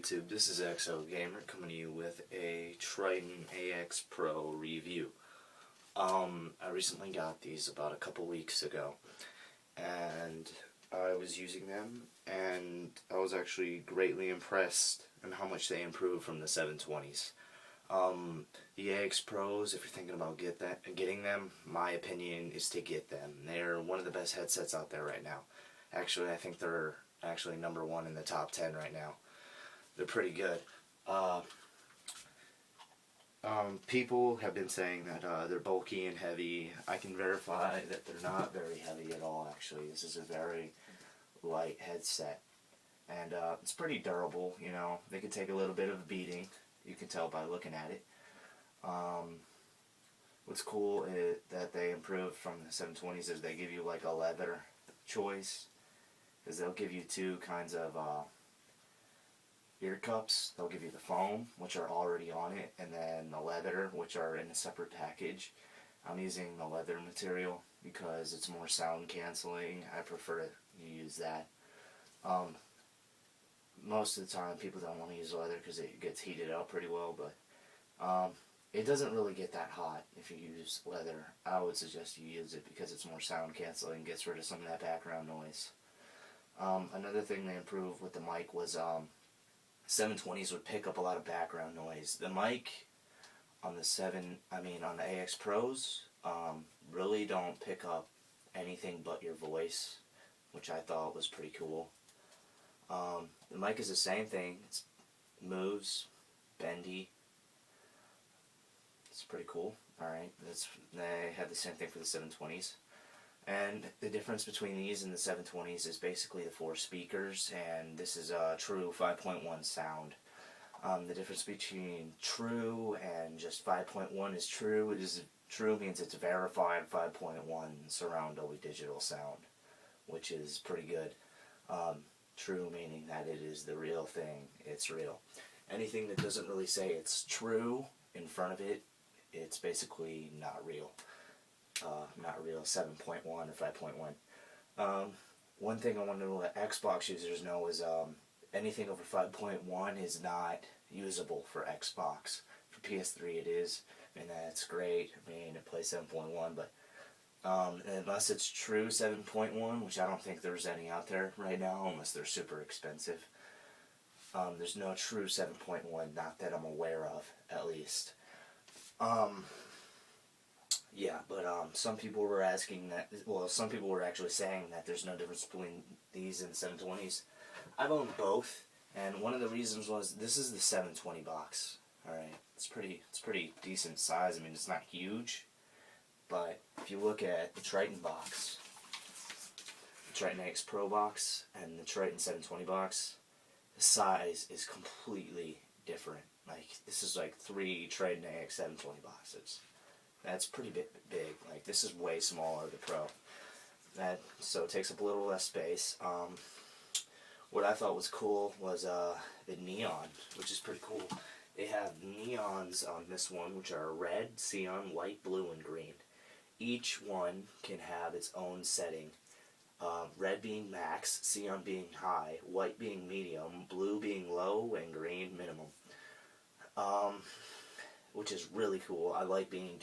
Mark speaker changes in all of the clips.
Speaker 1: YouTube? This is XO Gamer coming to you with a Triton AX Pro review. I recently got these about a couple weeks ago, and I was using them, and I was actually greatly impressed in how much they improved from the 720s. The AX Pros, if you're thinking about getting them, my opinion is to get them. They're one of the best headsets out there right now. Actually, I think they're actually number one in the top 10 right now. They're pretty good. People have been saying that they're bulky and heavy. I can verify that they're not very heavy at all, actually. This is a very light headset. And it's pretty durable, you know. They could take a little bit of a beating. You can tell by looking at it. What's cool is that they improved from the 720s is they give you like a leather choice. Because they'll give you two kinds of ear cups. They'll give you the foam, which are already on it, and then the leather, which are in a separate package. I'm using the leather material because it's more sound canceling. I prefer to use that. Most of the time people don't want to use leather because it gets heated up pretty well, but it doesn't really get that hot if you use leather. I would suggest you use it because it's more sound canceling, gets rid of some of that background noise. Another thing they improved with the mic was 720s would pick up a lot of background noise. The mic on the AX Pros really don't pick up anything but your voice, which I thought was pretty cool. The mic is the same thing. It moves, bendy. It's pretty cool. Alright, they had the same thing for the 720s. And the difference between these and the 720s is basically the 4 speakers, and this is a true 5.1 sound. The difference between true and just 5.1 is true means it's verified 5.1 surround Dolby Digital sound, which is pretty good. True meaning that it is the real thing, it's real. Anything that doesn't really say it's true in front of it, it's basically not real. Not real 7.1 or 5.1. One thing I want to let Xbox users know is anything over 5.1 is not usable for Xbox. For PS3 it is, and that's great. I mean, it plays 7.1, but unless it's true 7.1, which I don't think there's any out there right now, unless they're super expensive. There's no true 7.1, not that I'm aware of, at least. Yeah, but some people were asking that, well, some people were actually saying that there's no difference between these and the 720s. I've owned both, and one of the reasons was this is the 720 box. Alright, it's pretty decent size. I mean, it's not huge, but if you look at the Triton box, the Triton AX Pro box, and the Triton 720 box, the size is completely different. Like, this is like 3 Triton AX 720 boxes. That's pretty big. Like, this is way smaller, the Pro. So it takes up a little less space. What I thought was cool was the neon, which is pretty cool. They have neons on this one, which are red, cyan, white, blue, and green. Each one can have its own setting. Red being max, cyan being high, white being medium, blue being low, and green minimum. Which is really cool. I like being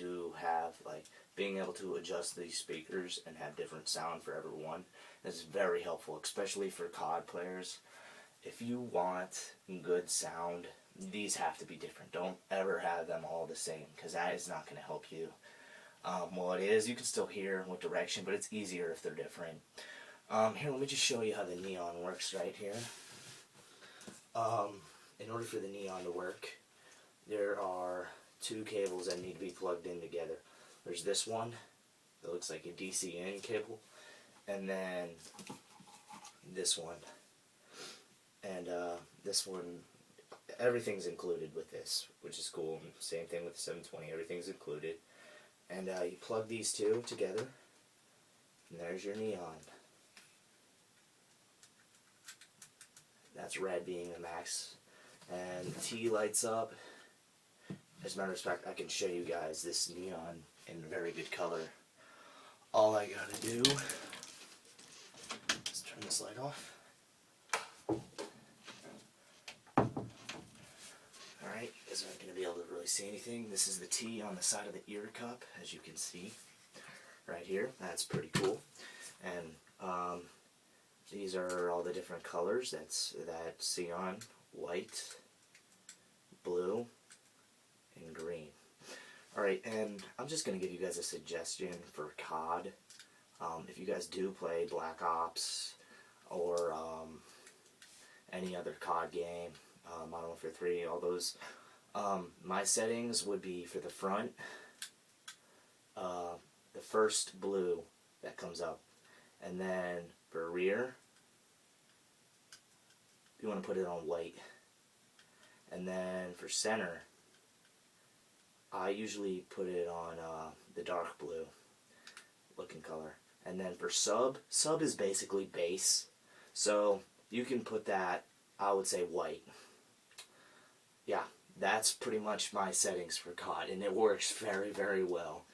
Speaker 1: able to adjust these speakers and have different sound for everyone. It's very helpful, especially for COD players. If you want good sound, these have to be different. Don't ever have them all the same, because that is not going to help you. Well, it is. You can still hear what direction, but it's easier if they're different. Here, let me just show you how the neon works right here. In order for the neon to work, there are 2 cables that need to be plugged in together. There's this one that looks like a DC in cable, and then this one. And this one, everything's included with this, which is cool. Same thing with the 720, everything's included. And you plug these 2 together, and there's your neon. That's red being the max. And the T lights up. As a matter of fact, I can show you guys this neon in very good color. All I gotta do is turn this light off. guys aren't going to be able to really see anything. This is the T on the side of the ear cup, as you can see right here. That's pretty cool. And these are all the different colors. That's cyan, white, blue, and green. Alright, and I'm just going to give you guys a suggestion for COD. If you guys do play Black Ops or any other COD game, Modern Warfare 3, all those, my settings would be for the front, the first blue that comes up, and then for rear, you want to put it on white, and then for center, I usually put it on the dark blue looking color. And then for sub is basically base, so you can put that, I would say, white. Yeah, that's pretty much my settings for COD, and it works very, very well.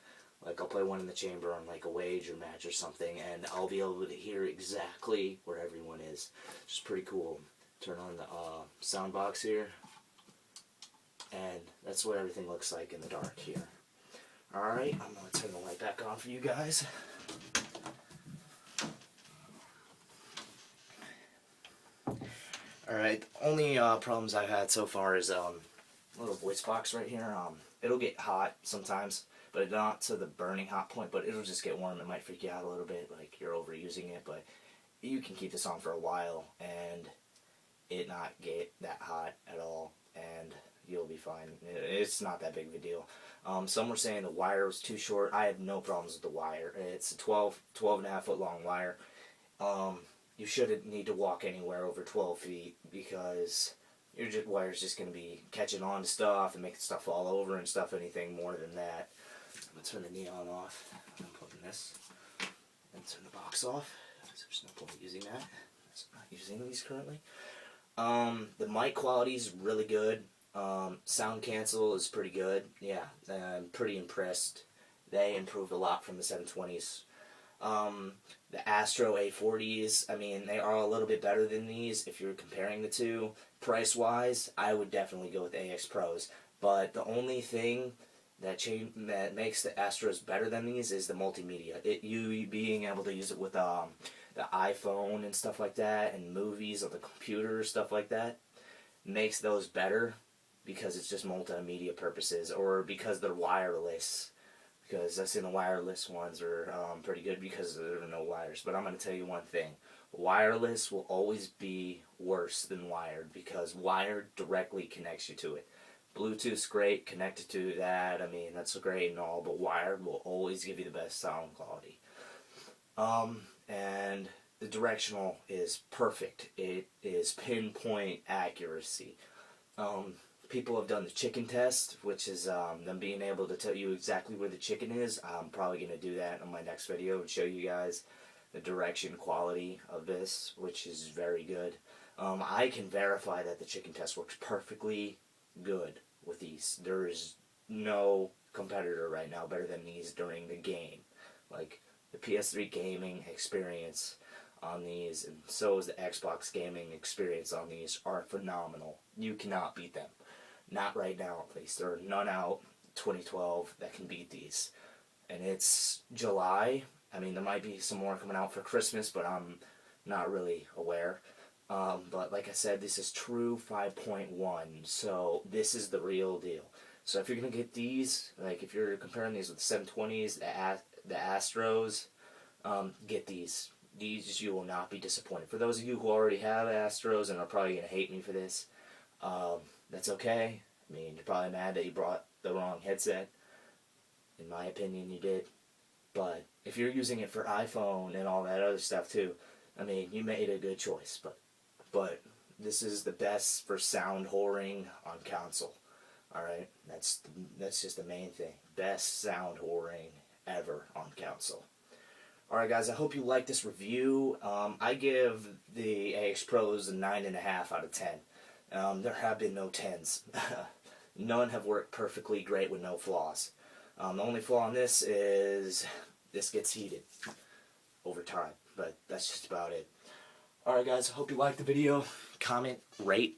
Speaker 1: Like, I'll play one in the chamber on like a wage or match or something, and I'll be able to hear exactly where everyone is. Which is pretty cool. Turn on the sound box here, and that's what everything looks like in the dark here. Alright, I'm going to turn the light back on for you guys. Alright, the only problems I've had so far is little voice box right here. It'll get hot sometimes, but not to the burning hot point, but it'll just get warm. It might freak you out a little bit, like you're overusing it, but you can keep this on for a while and it not get that hot at all, and you'll be fine. It's not that big of a deal. Some were saying the wire was too short. I have no problems with the wire. It's a 12 and a half foot long wire. You shouldn't need to walk anywhere over 12 feet because your wire's just going to be catching on to stuff and making stuff fall over and stuff. Anything more than that. I'm going to turn the neon off. I'm putting this and turn the box off. There's no point using that. I'm not using these currently. The mic quality is really good. Sound cancel is pretty good. Yeah, I'm pretty impressed. They improved a lot from the 720s. The Astro A40s, I mean, they are a little bit better than these if you're comparing the two. Price-wise, I would definitely go with the AX Pros. But the only thing that makes the Astros better than these is the multimedia. You being able to use it with the iPhone and stuff like that, and movies on the computer, stuff like that, makes those better because it's just multimedia purposes, or because they're wireless. Because I've seen the wireless ones are pretty good because there are no wires. But I'm going to tell you one thing. Wireless will always be worse than wired because wired directly connects you to it. Bluetooth's great, connected to that, I mean, that's great and all, but wired will always give you the best sound quality. And the directional is perfect. It is pinpoint accuracy. People have done the chicken test, which is them being able to tell you exactly where the chicken is. I'm probably going to do that in my next video and show you guys the direction quality of this, which is very good. I can verify that the chicken test works perfectly good with these. There is no competitor right now better than these during the game. Like, the PS3 gaming experience on these, and so is the Xbox gaming experience on these, are phenomenal. You cannot beat them. Not right now, at least. There are none out 2012 that can beat these. And it's July. I mean, there might be some more coming out for Christmas, but I'm not really aware. But like I said, this is true 5.1, so this is the real deal. So if you're going to get these, like if you're comparing these with the 720s, the Astros, get these. These you will not be disappointed. For those of you who already have Astros and are probably going to hate me for this, that's okay. I mean, you're probably mad that you brought the wrong headset. In my opinion, you did. But if you're using it for iPhone and all that other stuff too, I mean, you made a good choice. But this is the best for sound whoring on console. Alright? That's just the main thing. Best sound whoring ever on console. Alright guys, I hope you like this review. I give the AX Pros a 9.5 out of 10. There have been no 10s. None have worked perfectly great with no flaws. The only flaw in this is this gets heated over time. But that's just about it. Alright guys, I hope you liked the video. Comment, rate,